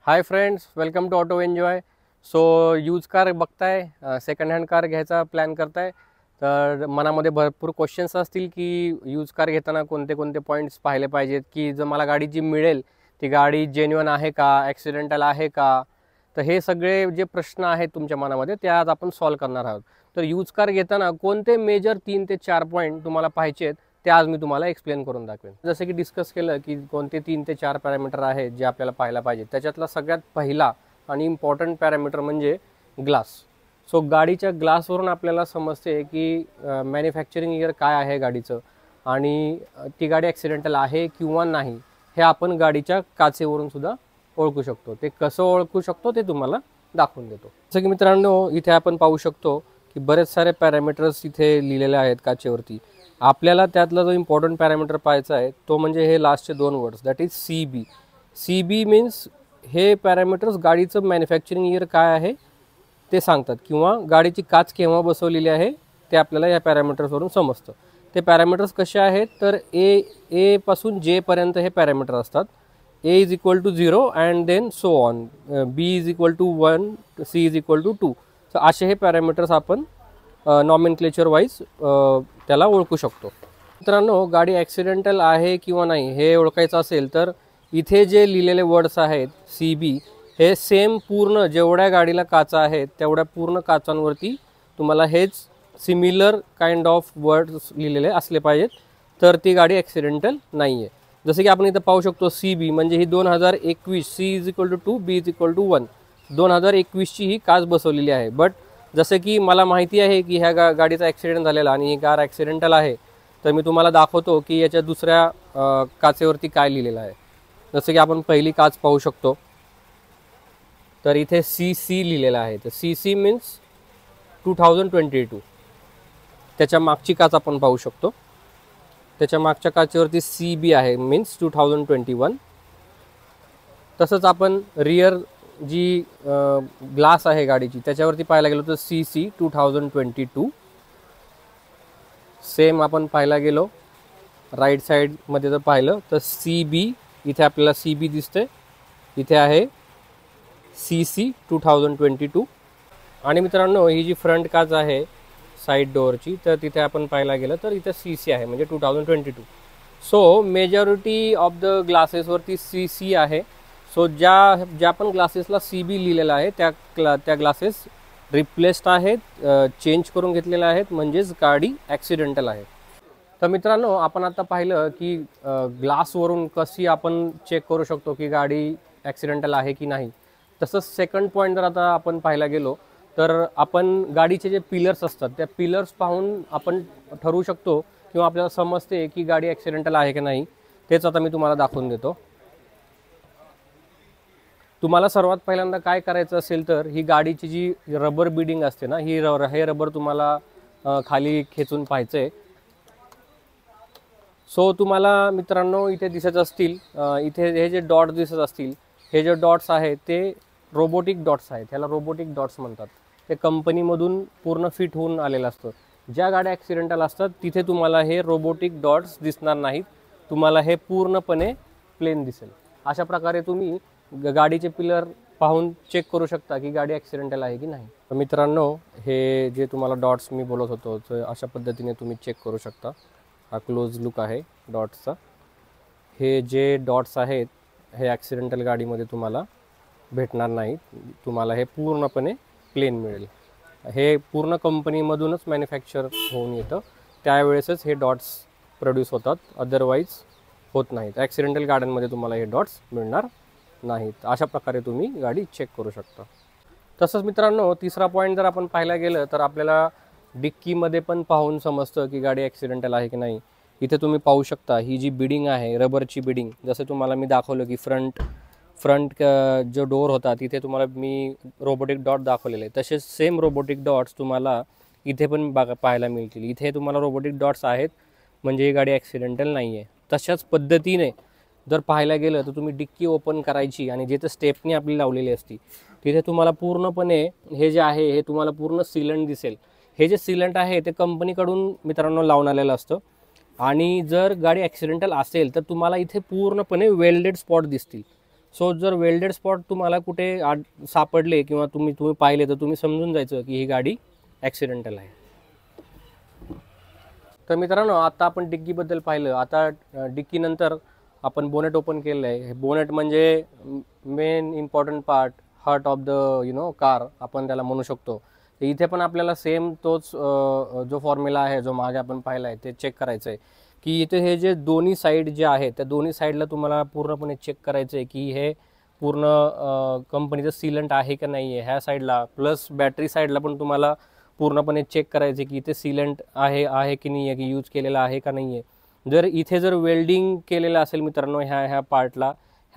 High friends, welcome to auto enjoy. So used car बघताय, second hand car घ्यायचा plan करताय, तर मनामध्ये भरपूर क्वेश्चन्स असतील की यूज कार घेताना कोणते कोणते पॉईंट्स पाहिले पाहिजेत, की जर मला गाडी जी मिळेल ती गाडी जेन्युइन आहे का, ॲक्सिडेंटल आहे का. तर हे सगळे जे प्रश्न आहेत तुमच्या मनामध्ये ते आज आपण सॉल्व करणार आहोत. तर यूज कार घेताना कोणते मेजर 3 ते 4 पॉईंट तुम्हाला पाहिजेत ते आज मी तुम्हाला एक्सप्लेन करून दाखवेन. जसं की डिस्कस केलं की कोणते 3 ते 4 पॅरामीटर आहेत जे आपल्याला पाहायला पाहिजे. त्याच्यातला सगळ्यात पहिला आणि इम्पॉर्टंट पॅरामीटर म्हणजे ग्लास. सो गाडीच्या ग्लासवरून आपल्याला समजते की मॅन्युफॅक्चरिंग इयर काय आहे गाडीचं, आणि ती गाडी ॲक्सिडेंटल आहे किंवा नाही हे आपण गाडीच्या काचेवरून सुद्धा ओळखू शकतो. ते कसं ओळखू शकतो ते तुम्हाला दाखवून देतो. जसं की मित्रांनो, इथे आपण पाहू शकतो की बरेच सारे पॅरामीटर्स इथे लिहिलेले आहेत काचेवरती. आपल्याला त्यातला जो इम्पॉर्टंट पॅरामीटर पाहायचा आहे तो म्हणजे हे लास्टचे 2 words, that is CB. CB means हे पॅरामीटर्स गाडीचं मॅन्युफॅक्चरिंग इयर काय आहे ते सांगतात, किंवा गाडीची काच केव्हा बसवलेली आहे ते आपल्याला या पॅरामीटर्सवरून समजतं. ते पॅरामीटर्स कसे आहेत तर ए पासून J पर्यंत हे पॅरामीटर असतात. A is equal to 0 and then so on. B is equal to 1, C is equal to 2. So असे हे पॅरामीटर्स आपण नॉमेनक्लेचर वाईज त्याला ओळखू शकतो. मित्रांनो, गाडी ॲक्सिडेंटल आहे किंवा नाही हे ओळखायचं असेल तर इथे जे लिहिलेले वर्ड्स आहेत CB, हे सेम पूर्ण जेवढ्या गाडीला काचा आहेत तेवढ्या पूर्ण काचांवरती तुम्हाला हेच सिमिलर काइंड ऑफ वर्ड्स लिहिलेले असले पाहिजेत, तर ती गाडी ॲक्सिडेंटल नाही आहे. जसं की आपण इथं पाहू शकतो CB म्हणजे ही 2021, C is equal to 2, B is equal to 1. 2021ची ही काच बसवलेली आहे. बट जसं की मला माहिती आहे की ह्या गाडीचा ॲक्सिडेंट झालेला आणि ही कार ॲक्सिडेंटल आहे, तर मी तुम्हाला दाखवतो की याच्या दुसऱ्या काचेवरती काय लिहिलेलं आहे. जसं की आपण पहिली काच पाहू शकतो, तर इथे CC लिहिलेलं आहे. तर CC मीन्स 2022. त्याच्या मागची काच आपण पाहू शकतो, त्याच्या मागच्या काचेवरती CB आहे, मीन्स 2021. तसंच आपण रिअर जी ग्लास आहे गाडीची त्याच्यावरती पाहायला गेलो तर CC 2022. सेम आपण पाहायला गेलो राईट साईडमध्ये जर पाहिलं तर CB, इथे आपल्याला CB दिसते, इथे आहे CC 2022. आणि मित्रांनो, ही जी फ्रंट काच आहे साईड डोअरची, तर तिथे आपण पाहायला गेलं तर इथे CC आहे म्हणजे 2022. सो मेजॉरिटी ऑफ द ग्लासेसवरती CC आहे. सो ज्या पण ग्लासेसला CB लिहिलेला आहे त्या ग्लासेस रिप्लेस्ड आहेत, चेंज करून घेतलेल्या आहेत, म्हणजेच गाडी ॲक्सिडेंटल आहे. तर मित्रांनो, आपण आता पाहिलं की ग्लासवरून कशी आपण चेक करू शकतो की गाडी ॲक्सिडेंटल आहे की नाही. तसंच सेकंड पॉईंट जर आता आपण पाहायला गेलो तर आपण गाडीचे जे पिलर्स असतात त्या पिलर्स पाहून आपण ठरवू शकतो किंवा आपल्याला समजते की गाडी ॲक्सिडेंटल आहे की नाही. तेच आता मी तुम्हाला दाखवून देतो. तुम्हाला सर्वात पहिल्यांदा काय करायचं असेल तर ही गाडीची जी रबर बीडिंग असते ना, हे रबर तुम्हाला खाली खेचून पाहायचं आहे. सो तुम्हाला मित्रांनो इथे दिसत असतील, इथे हे जे डॉट्स दिसत असतील, हे जे डॉट्स आहेत ते रोबोटिक डॉट्स आहेत. ह्याला रोबोटिक डॉट्स म्हणतात. ते कंपनीमधून पूर्ण फिट होऊन आलेलं असतं. ज्या गाड्या ॲक्सिडेंटल असतात तिथे तुम्हाला हे रोबोटिक डॉट्स दिसणार नाहीत, तुम्हाला हे पूर्णपणे प्लेन दिसेल. अशा प्रकारे तुम्ही गाडीचे पिलर पाहून चेक करू शकता की गाडी ॲक्सिडेंटल आहे की नाही. तर मित्रांनो, हे जे तुम्हाला डॉट्स मी बोलत होतो तर अशा पद्धतीने तुम्ही चेक करू शकता. हा क्लोज लुक आहे डॉट्सचा. हे जे डॉट्स आहेत हे ॲक्सिडेंटल गाडीमध्ये तुम्हाला भेटणार नाहीत, तुम्हाला हे पूर्णपणे प्लेन मिळेल. हे पूर्ण कंपनीमधूनच मॅन्युफॅक्चर होऊन येतं, त्यावेळेसच हे डॉट्स प्रोड्यूस होतात, अदरवाईज होत नाहीत. ॲक्सिडेंटल गाड्यांमध्ये तुम्हाला हे डॉट्स मिळणार नाहीत. अशा प्रकारे तुम्ही गाडी चेक करू शकता. तसंच मित्रांनो, तिसरा पॉईंट जर आपण पाहायला गेलं तर आपल्याला डिक्कीमध्ये पण पाहून समजतं की गाडी ॲक्सिडेंटल आहे की नाही. इथे तुम्ही पाहू शकता ही जी बिडिंग आहे, रबरची बिडिंग, जसं तुम्हाला मी दाखवलं की फ्रंट जो डोअर होता तिथे तुम्हाला मी रोबोटिक डॉट दाखवलेले आहे, तसेच सेम रोबोटिक डॉट्स तुम्हाला इथे पण पाहायला मिळतील. इथे तुम्हाला रोबोटिक डॉट्स आहेत म्हणजे ही गाडी ॲक्सिडेंटल नाही आहे. तशाच पद्धतीने जर पाहायला गेलं तर तुम्ही डिक्की ओपन करायची आणि जिथे स्टेपनी आपली लावलेली असती तिथे तुम्हाला पूर्णपणे हे जे आहे हे तुम्हाला पूर्ण सिलेंट दिसेल. हे जे सिलेंट आहे ते कंपनीकडून मित्रांनो लावून आलेलं असतं. आणि जर गाडी ॲक्सिडेंटल असेल तर तुम्हाला इथे पूर्णपणे वेल्डेड स्पॉट दिसतील. सो जर वेल्डेड स्पॉट तुम्हाला कुठे सापडले किंवा तुम्ही पाहिले तर तुम्ही समजून जायचं की ही गाडी ॲक्सिडेंटल आहे. तर मित्रांनो, आता आपण डिक्कीबद्दल पाहिलं. आता डिक्कीनंतर आपण बोनेट ओपन केलं आहे. बोनेट म्हणजे main important part, heart of the car आपण त्याला म्हणू शकतो. तर इथे पण आपल्याला सेम तोच जो फॉर्म्युला आहे जो मागे आपण पाहिला आहे ते चेक करायचं आहे की इथे हे जे दोन्ही साईड जे आहे त्या दोन्ही साईडला तुम्हाला पूर्णपणे चेक करायचं आहे की हे पूर्ण कंपनीचं सीलंट आहे का नाही आहे. ह्या साईडला प्लस बॅटरी साईडला पण तुम्हाला पूर्णपणे चेक करायचे की इथे सीलंट आहे की नाही आहे, की यूज केलेला आहे का नाही आहे. जर इथे जर वेल्डिंग केलेलं असेल मित्रांनो, ह्या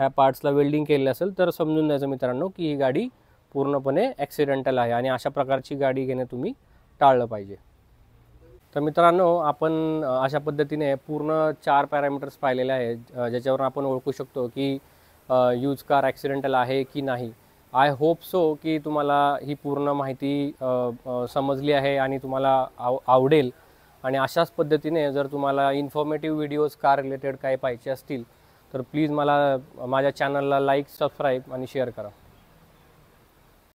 पार्ट्सला वेल्डिंग केलेलं असेल तर समजून जायचं मित्रांनो की ही गाडी पूर्णपणे ॲक्सिडेंटल आहे आणि अशा प्रकारची गाडी घेणे तुम्ही टाळलं पाहिजे. तर मित्रांनो, आपण अशा पद्धतीने पूर्ण 4 पॅरामीटर्स पाहिलेले आहेत ज्याच्यावरून आपण ओळखू शकतो की यूज कार ॲक्सिडेंटल आहे की नाही. आय होप सो की तुम्हाला ही पूर्ण माहिती समजली आहे आणि तुम्हाला आवडेल. आणि अशाच पद्धतीने जर तुम्हाला इन्फॉर्मेटिव्ह व्हिडिओज कार रिलेटेड काही पाहिजे असतील तर प्लीज माझ्या चॅनलला लाईक, सबस्क्राईब आणि शेअर करा.